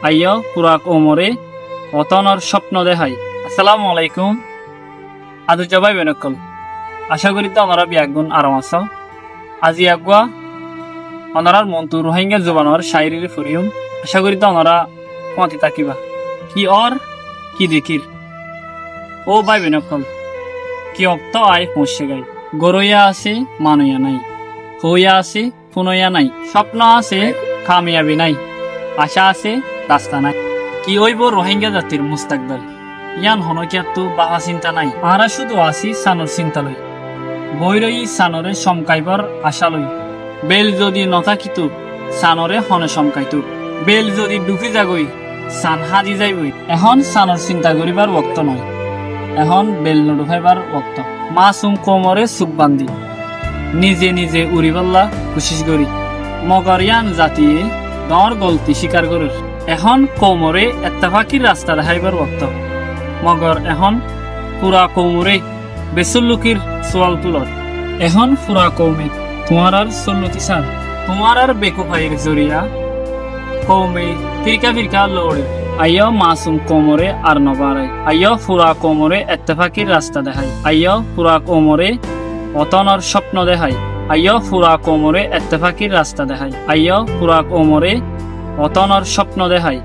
আইয় পুরাক ওমরে অতনর স্বপ্ন দেখাই। আসসালামু আলাইকুম আদু জবাই বেনকল আশা করি তো আমরা বিয়াগুন আরাম আছো। আজি আগুয়া অনারার মন্তু রোহিঙ্গা জবানোর শায়রির ফুরিয়ম আশা করি তো আমরা পথে তাকিবা কি অর কি দেখির ও ভাই বেনকল কি অক্ত আয় পৌঁছে গাই গরইয়া আছে মানুয়া নাই হইয়া আছে ফুনইয়া নাই স্বপ্ন আছে কামিয়াবি নাই আশা আছে রাস্তা নাই কি হইব রোহিঙ্গা জাতির মুস্তাকবেল ইয়ান হনকিয়াতো বাহা চিন্তা নাই আরা শুধু আছি সানর চিন্তা লই বৈরই সানরে সমকাইবার আশা লই বেল যদি নথাকিত সানরে হনে সমকাইত বেল যদি ডুবি যাগই সান হাজি যাইবই এখন সানর চিন্তা করিবার ওক্ত নয় এখন বেল নডুফাইবার ওক্ত মাসুম কোমরে সুখ বান্ধি নিজে নিজে উড়িবাল্লা কোশিশ করি মগরিয়ান জাতিয়ে দর গলতি স্বীকার করার এখন কোমরে এত্তাফাকির রাস্তা দেখাইবার ওক্ত মগর এখন পুরা কোমরে বেসুল্লুকির সোয়াল তুলর এখন পুরা কৌমে তোমার আর সল্লতি সার তোমার আর বেকুফাইয়ের জরিয়া কৌমে ফিরকা ফিরকা লড়ে আইয় মাসুম কোমরে আর নবারাই আইয় পুরা কোমরে এত্তেফাকির রাস্তা দেখাই আইয় পুরা কোমরে অতনর স্বপ্ন দেখাই আইয় পুরা কোমরে এত্তেফাকির রাস্তা দেখাই আইয় পুরা কোমরে অতনর স্বপ্ন দেখাই।